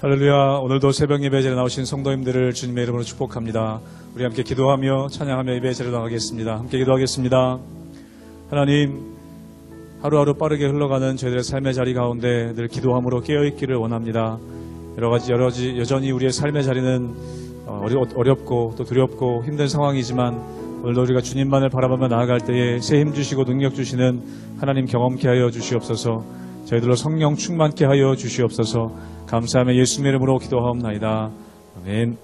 할렐루야. 오늘도 새벽 예배 자리에 나오신 성도님들을 주님의 이름으로 축복합니다. 우리 함께 기도하며 찬양하며 예배 자리로 나가겠습니다. 함께 기도하겠습니다. 하나님, 하루하루 빠르게 흘러가는 저희들의 삶의 자리 가운데 늘 기도함으로 깨어있기를 원합니다. 여전히 우리의 삶의 자리는 어렵고 또 두렵고 힘든 상황이지만 오늘도 우리가 주님만을 바라보며 나아갈 때에 새 힘 주시고 능력 주시는 하나님 경험케 하여 주시옵소서. 저희들로 성령 충만케 하여 주시옵소서. 감사하며 예수님의 이름으로 기도하옵나이다. 아멘.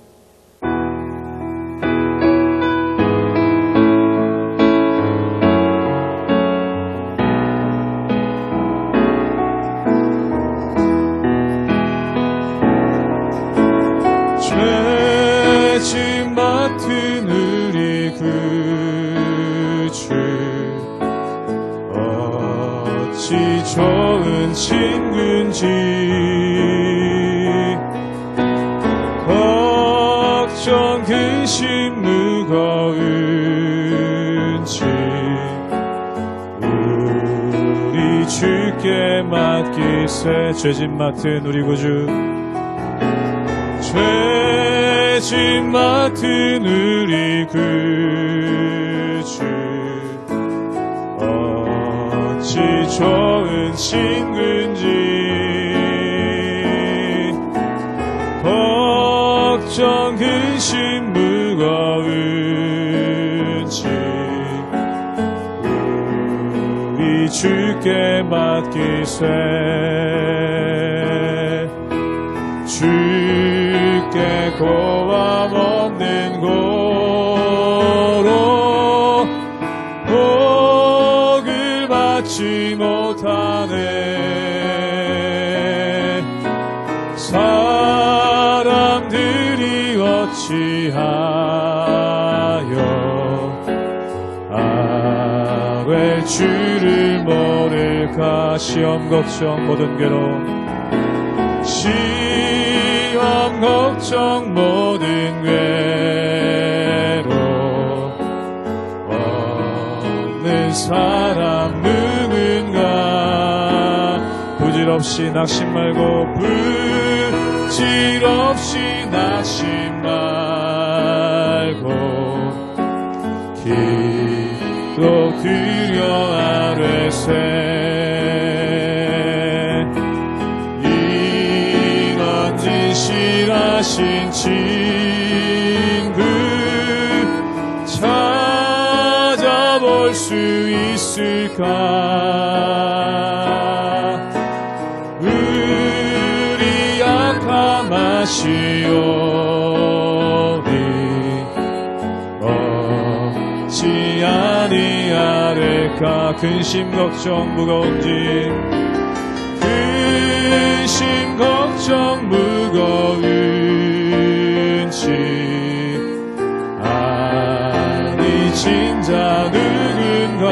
죄짐 맡은 우리 구주, 어찌 좋은 친구인지, 걱정 근심 무거운지 우리 주께 맡기세. 죄짐 맡은 우리 구주, 죄짐 맡은 우리 구주, 어찌 좋은 친구인지, 걱정 근심 무거운지 우리 주께 맡기세. 주께 고함 없는 고로 복을 받지 못하네. 사람들이 어찌하여 아뢰 주를 모를까. 시험 걱정 모든 괴로움, 시험 걱정 모든 괴로움 없는 사람 누군가. 부질없이 낙심 말고 부질없이 낙심 말고 기도 드려 아뢰세. 이런 진실하신 친구 찾아볼 수 있을까. 우리 약함 아시오니 어찌 아니하릴까. 근심 걱정 무거운지, 근심 걱정 무거운지 아니 진짜 누군가.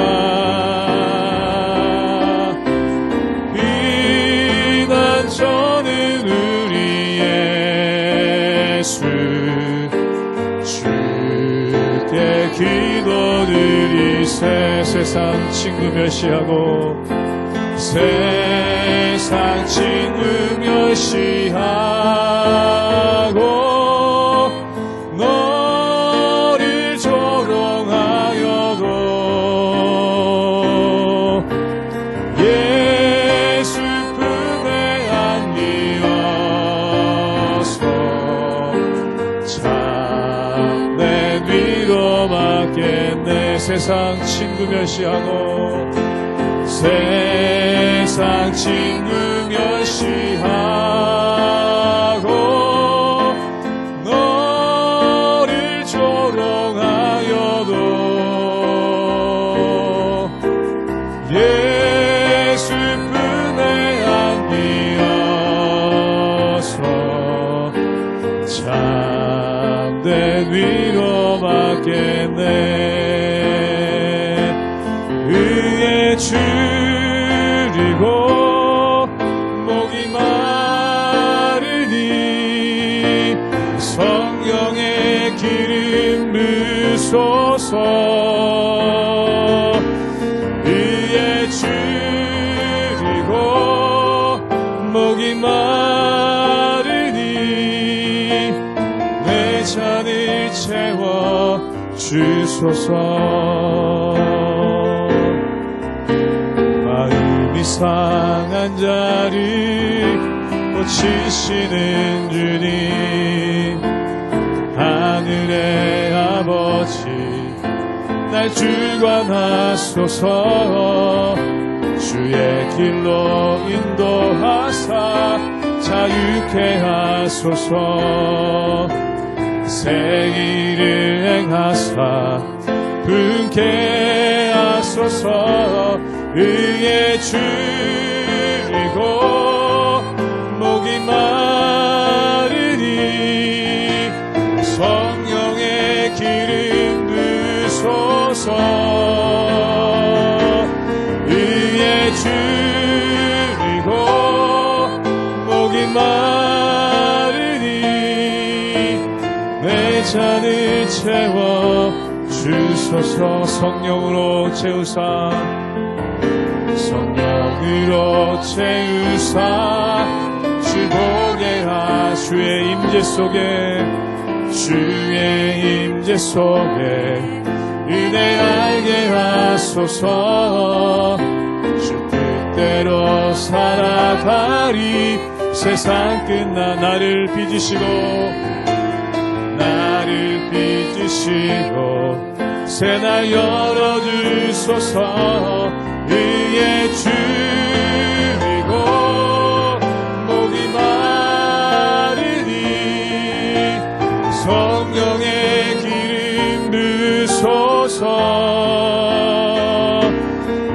비난 저는 우리 예수 주께 기도드리세. 세상 친구 멸시하고, 세상 친구 멸시하고 너를 조롱하여도 예수 품에 안기어서 참된 위로 받겠네. 세상 친구 멸시하고, 세상 친구 멸시하고 너를 조롱하여도 예수 품에 안기어서 참된 위로 받겠네. 의의 줄이고 목이 마르니 성령의 기름 부소서. 의의 줄이고 목이 마르니 채워 주소서. 마음이 상한 자를 고치시는 주님, 하늘의 아버지 날 주관하소서. 주의 길로 인도하사 자유케 하소서. 새 일을 행하사 분케 하소서. 의의 줄이고 목이 마르니 성령의 기름 부소서. 의의 줄이고 목이 마르니 내 잔을 채워 주소서. 성령으로 채우사, 성령으로 채우사 주 보게 하. 주의 임재 속에, 주의 임재 속에 은혜 알게 하소서. 주 뜻대로 살아가리. 세상 끝나 나를 빚으시고, 나를 빚으시고 새 날 열어주소서. 의의 줄이고 목이 마르니 성령의 기름 부소서.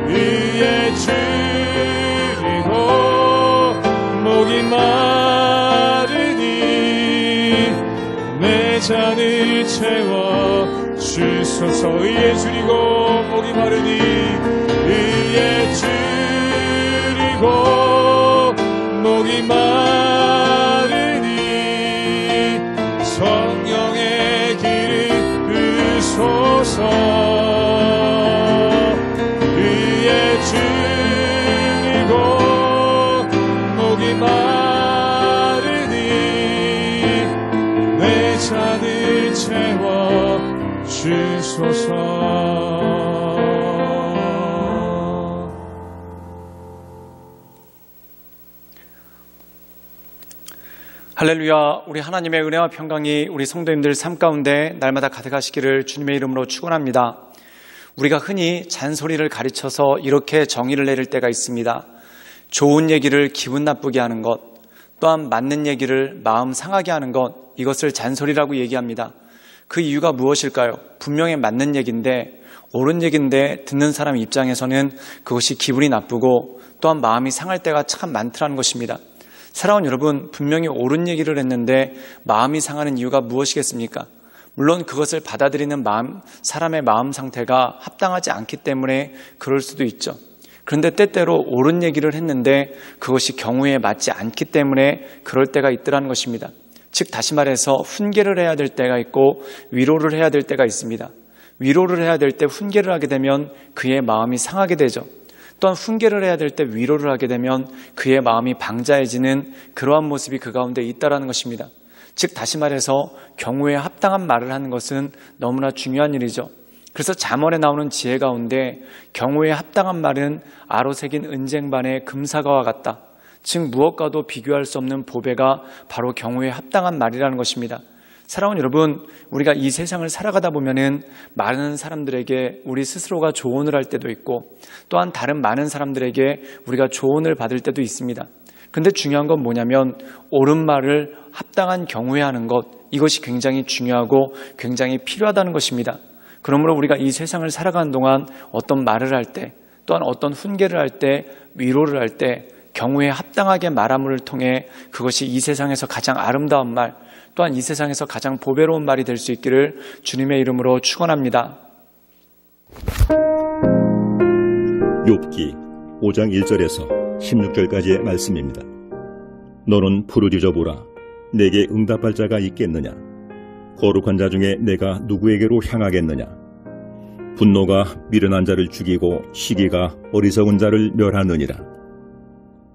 의의 줄이고 목이 마르니 내 잔을 채워 주소서. 의의 줄이고 목이 마르니, 의의 줄이고 목이 마르니 성령의 기름 부소서. 의의 줄이고 목이 마르니 내 잔을 채워 주소서. 할렐루야. 우리 하나님의 은혜와 평강이 우리 성도님들 삶 가운데 날마다 가득하시기를 주님의 이름으로 축원합니다. 우리가 흔히 잔소리를 가르쳐서 이렇게 정의를 내릴 때가 있습니다. 좋은 얘기를 기분 나쁘게 하는 것, 또한 맞는 얘기를 마음 상하게 하는 것, 이것을 잔소리라고 얘기합니다. 그 이유가 무엇일까요? 분명히 맞는 얘기인데, 옳은 얘기인데 듣는 사람 입장에서는 그것이 기분이 나쁘고 또한 마음이 상할 때가 참 많더라는 것입니다. 사랑하는 여러분, 분명히 옳은 얘기를 했는데 마음이 상하는 이유가 무엇이겠습니까? 물론 그것을 받아들이는 사람의 마음 상태가 합당하지 않기 때문에 그럴 수도 있죠. 그런데 때때로 옳은 얘기를 했는데 그것이 경우에 맞지 않기 때문에 그럴 때가 있더라는 것입니다. 즉 다시 말해서 훈계를 해야 될 때가 있고 위로를 해야 될 때가 있습니다. 위로를 해야 될 때 훈계를 하게 되면 그의 마음이 상하게 되죠. 또한 훈계를 해야 될 때 위로를 하게 되면 그의 마음이 방자해지는 그러한 모습이 그 가운데 있다는 것입니다. 즉 다시 말해서 경우에 합당한 말을 하는 것은 너무나 중요한 일이죠. 그래서 잠언에 나오는 지혜 가운데 경우에 합당한 말은 아로 새긴 은쟁반의 금사과와 같다. 즉 무엇과도 비교할 수 없는 보배가 바로 경우에 합당한 말이라는 것입니다. 사랑하는 여러분, 우리가 이 세상을 살아가다 보면은 많은 사람들에게 우리 스스로가 조언을 할 때도 있고 또한 다른 많은 사람들에게 우리가 조언을 받을 때도 있습니다. 그런데 중요한 건 뭐냐면 옳은 말을 합당한 경우에 하는 것, 이것이 굉장히 중요하고 굉장히 필요하다는 것입니다. 그러므로 우리가 이 세상을 살아가는 동안 어떤 말을 할 때 또한 어떤 훈계를 할 때 위로를 할 때 경우에 합당하게 말함을 통해 그것이 이 세상에서 가장 아름다운 말 또한 이 세상에서 가장 보배로운 말이 될 수 있기를 주님의 이름으로 축원합니다. 욥기 5장 1절에서 16절까지의 말씀입니다. 너는 부르짖어 보라. 내게 응답할 자가 있겠느냐? 거룩한 자 중에 내가 누구에게로 향하겠느냐? 분노가 미련한 자를 죽이고 시기가 어리석은 자를 멸하느니라.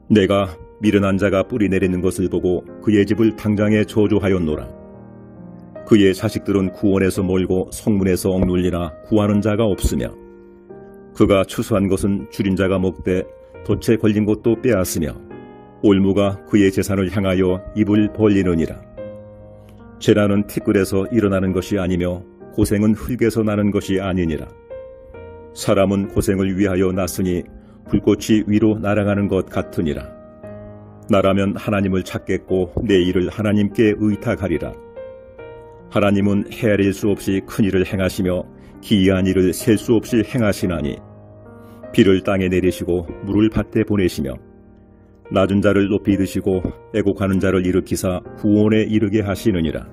내가 미련한 자가 뿌리 내리는 것을 보고 그의 집을 당장에 저주하였노라. 그의 자식들은 구원에서 멀고 성문에서 억눌리나 구하는 자가 없으며 그가 추수한 것은 줄인 자가 먹되 덫에 걸린 것도 빼앗으며 올무가 그의 재산을 향하여 입을 벌리느니라. 재난은 티끌에서 일어나는 것이 아니며 고생은 흙에서 나는 것이 아니니라. 사람은 고생을 위하여 났으니 불꽃이 위로 날아가는 것 같으니라. 나라면 하나님을 찾겠고 내 일을 하나님께 의탁하리라. 하나님은 헤아릴 수 없이 큰 일을 행하시며 기이한 일을 셀 수 없이 행하시나니 비를 땅에 내리시고 물을 밭에 보내시며 낮은 자를 높이 드시고 애곡하는 자를 일으키사 구원에 이르게 하시느니라.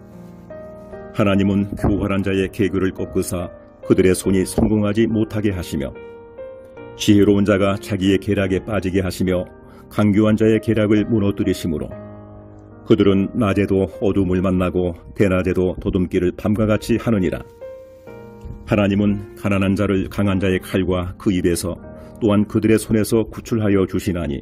하나님은 교활한 자의 계교를 꺾으사 그들의 손이 성공하지 못하게 하시며 지혜로운 자가 자기의 계략에 빠지게 하시며 강교한 자의 계략을 무너뜨리시므로 그들은 낮에도 어둠을 만나고 대낮에도 도둠길을 밤과 같이 하느니라. 하나님은 가난한 자를 강한 자의 칼과 그 입에서 또한 그들의 손에서 구출하여 주시나니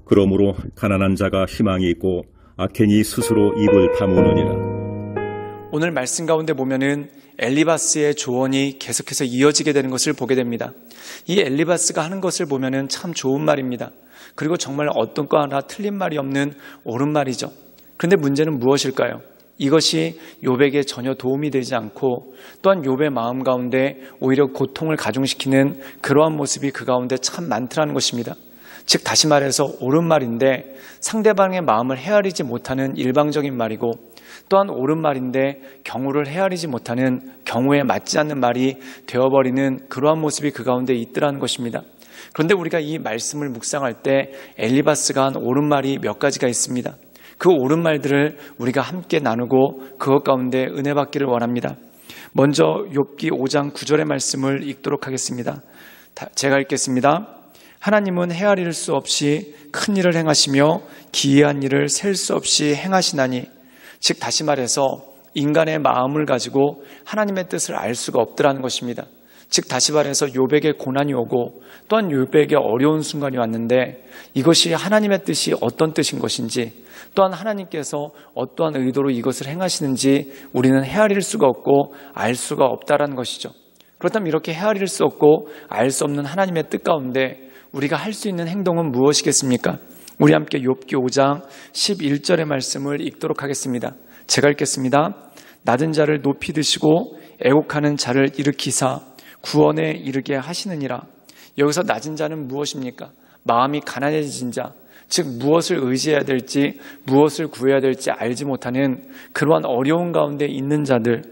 그러므로 가난한 자가 희망이 있고 악행이 스스로 입을 다무느니라. 오늘 말씀 가운데 보면은 엘리바스의 조언이 계속해서 이어지게 되는 것을 보게 됩니다. 이 엘리바스가 하는 것을 보면은 참 좋은 말입니다. 그리고 정말 어떤 거 하나 틀린 말이 없는 옳은 말이죠. 그런데 문제는 무엇일까요? 이것이 욥에게 전혀 도움이 되지 않고 또한 욥의 마음 가운데 오히려 고통을 가중시키는 그러한 모습이 그 가운데 참 많더라는 것입니다. 즉 다시 말해서 옳은 말인데 상대방의 마음을 헤아리지 못하는 일방적인 말이고 또한 옳은 말인데 경우를 헤아리지 못하는 경우에 맞지 않는 말이 되어버리는 그러한 모습이 그 가운데 있더라는 것입니다. 그런데 우리가 이 말씀을 묵상할 때 엘리바스가 한 옳은 말이 몇 가지가 있습니다. 그 옳은 말들을 우리가 함께 나누고 그것 가운데 은혜 받기를 원합니다. 먼저 욥기 5장 9절의 말씀을 읽도록 하겠습니다. 제가 읽겠습니다. 하나님은 헤아릴 수 없이 큰 일을 행하시며 기이한 일을 셀 수 없이 행하시나니 즉 다시 말해서 인간의 마음을 가지고 하나님의 뜻을 알 수가 없더라는 것입니다. 즉 다시 말해서 욥에게 고난이 오고 또한 욥에게 어려운 순간이 왔는데 이것이 하나님의 뜻이 어떤 뜻인 것인지 또한 하나님께서 어떠한 의도로 이것을 행하시는지 우리는 헤아릴 수가 없고 알 수가 없다라는 것이죠. 그렇다면 이렇게 헤아릴 수 없고 알 수 없는 하나님의 뜻 가운데 우리가 할 수 있는 행동은 무엇이겠습니까? 우리 함께 욥기 5장 11절의 말씀을 읽도록 하겠습니다. 제가 읽겠습니다. 낮은 자를 높이 드시고 애곡하는 자를 일으키사 구원에 이르게 하시느니라. 여기서 낮은 자는 무엇입니까? 마음이 가난해진 자, 즉 무엇을 의지해야 될지 무엇을 구해야 될지 알지 못하는 그러한 어려운 가운데 있는 자들,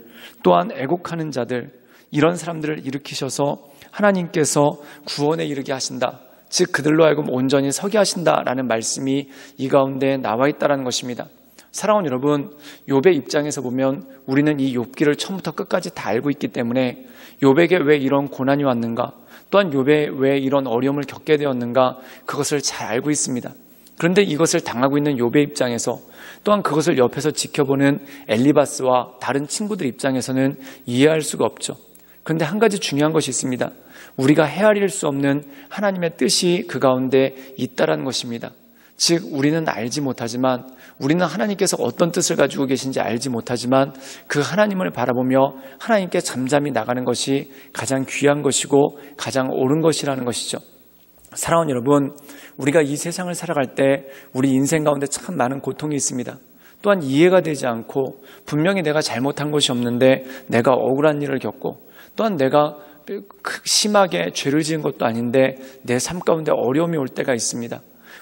또한 애곡하는 자들, 이런 사람들을 일으키셔서 하나님께서 구원에 이르게 하신다. 즉 그들로 하여금 온전히 서게 하신다라는 말씀이 이 가운데 나와 있다는 것입니다. 사랑하는 여러분, 욥의 입장에서 보면 우리는 이 욥기를 처음부터 끝까지 다 알고 있기 때문에 욥에게 왜 이런 고난이 왔는가, 또한 욥에 왜 이런 어려움을 겪게 되었는가 그것을 잘 알고 있습니다. 그런데 이것을 당하고 있는 욥의 입장에서 또한 그것을 옆에서 지켜보는 엘리바스와 다른 친구들 입장에서는 이해할 수가 없죠. 그런데 한 가지 중요한 것이 있습니다. 우리가 헤아릴 수 없는 하나님의 뜻이 그 가운데 있다라는 것입니다. 즉 우리는 알지 못하지만, 우리는 하나님께서 어떤 뜻을 가지고 계신지 알지 못하지만 그 하나님을 바라보며 하나님께 잠잠히 나가는 것이 가장 귀한 것이고 가장 옳은 것이라는 것이죠. 사랑하는 여러분, 우리가 이 세상을 살아갈 때 우리 인생 가운데 참 많은 고통이 있습니다. 또한 이해가 되지 않고 분명히 내가 잘못한 것이 없는데 내가 억울한 일을 겪고 또한 내가 심하게 죄를 지은 것도 아닌데 내 삶 가운데 어려움이 올 때가 있습니다.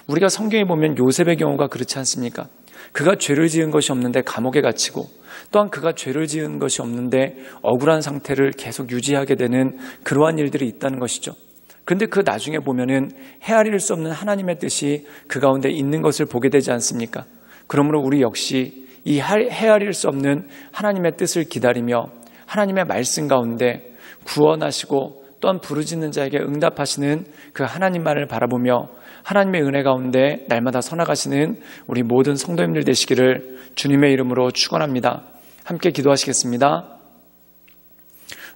우리가 성경에 보면 요셉의 경우가 그렇지 않습니까? 그가 죄를 지은 것이 없는데 감옥에 갇히고 또한 그가 죄를 지은 것이 없는데 억울한 상태를 계속 유지하게 되는 그러한 일들이 있다는 것이죠. 그런데 그 나중에 보면은 헤아릴 수 없는 하나님의 뜻이 그 가운데 있는 것을 보게 되지 않습니까? 그러므로 우리 역시 이 헤아릴 수 없는 하나님의 뜻을 기다리며 하나님의 말씀 가운데 구원하시고 또한 부르짖는 자에게 응답하시는 그 하나님만을 바라보며 하나님의 은혜 가운데 날마다 서나가시는 우리 모든 성도님들 되시기를 주님의 이름으로 축원합니다. 함께 기도하시겠습니다.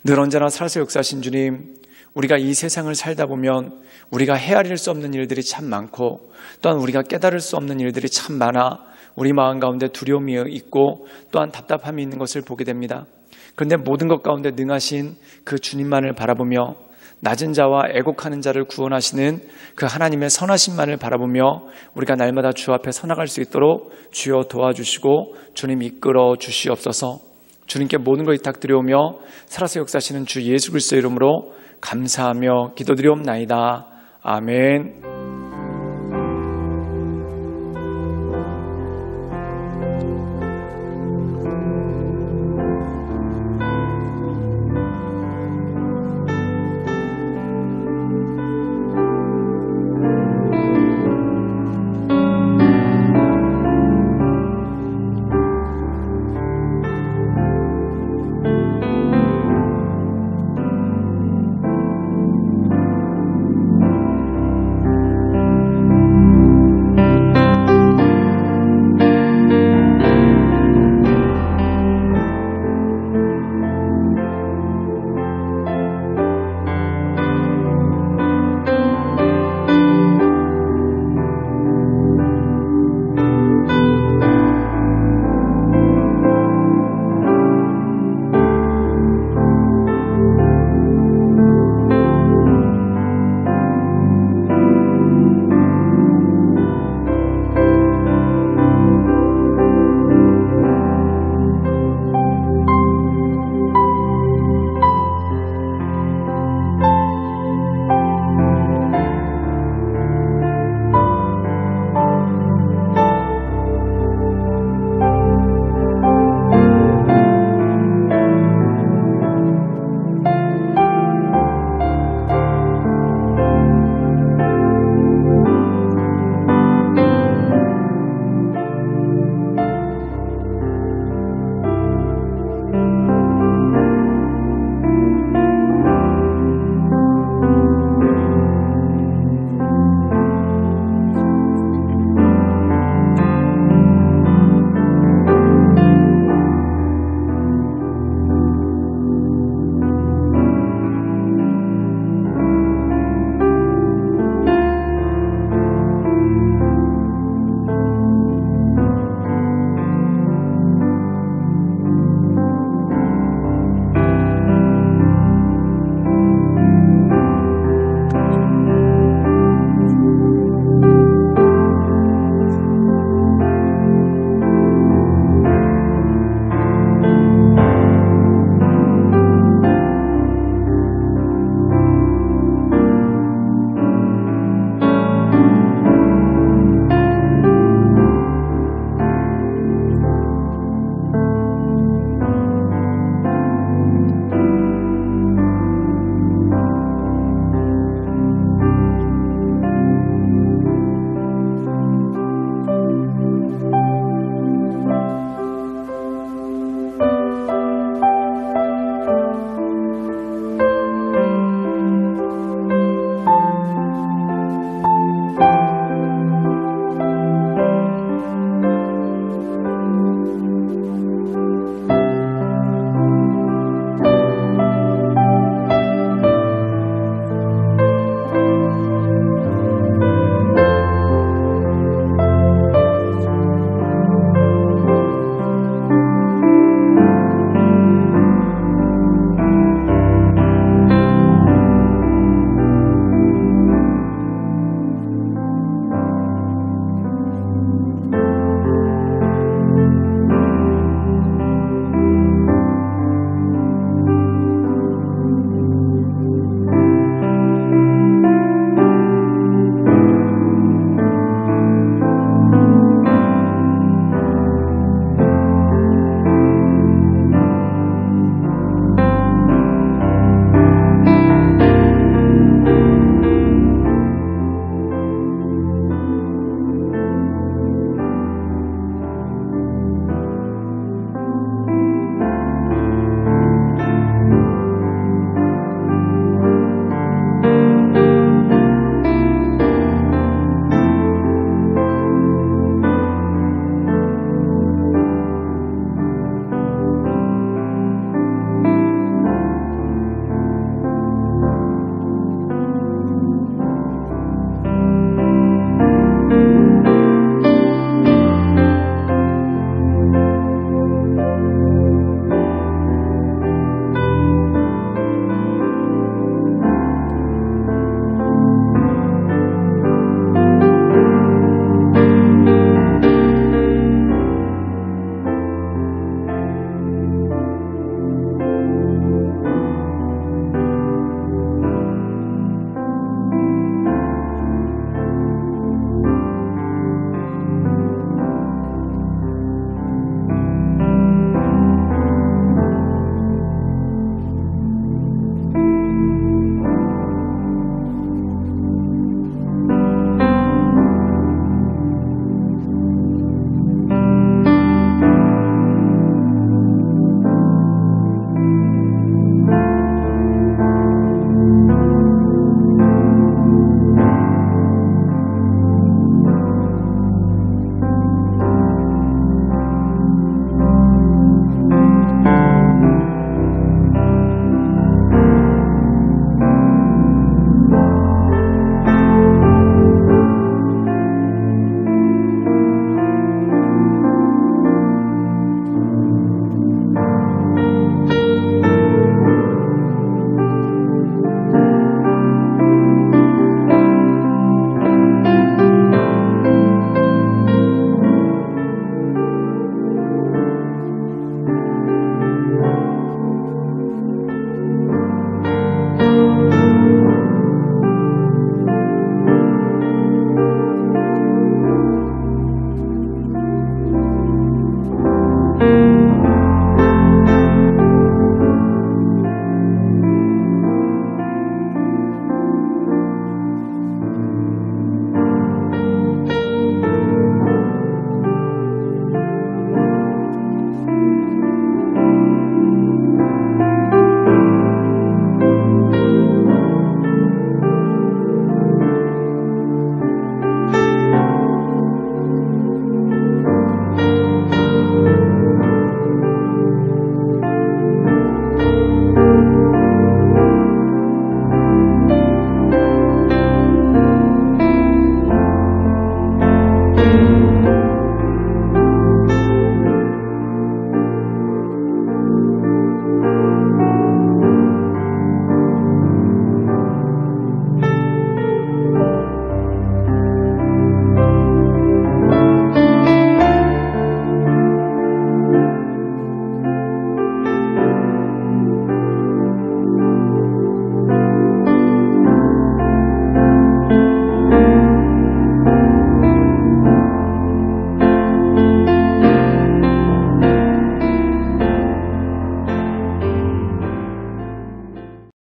늘 언제나 살아서 역사하신 주님, 우리가 이 세상을 살다 보면 우리가 헤아릴 수 없는 일들이 참 많고 또한 우리가 깨달을 수 없는 일들이 참 많아 우리 마음 가운데 두려움이 있고 또한 답답함이 있는 것을 보게 됩니다. 그런데 모든 것 가운데 능하신 그 주님만을 바라보며 낮은 자와 애곡하는 자를 구원하시는 그 하나님의 선하심만을 바라보며 우리가 날마다 주 앞에 서나갈 수 있도록 주여 도와주시고 주님 이끌어 주시옵소서. 주님께 모든 걸 부탁드려오며 살아서 역사하시는 주 예수 그리스도의 이름으로 감사하며 기도드리옵나이다. 아멘.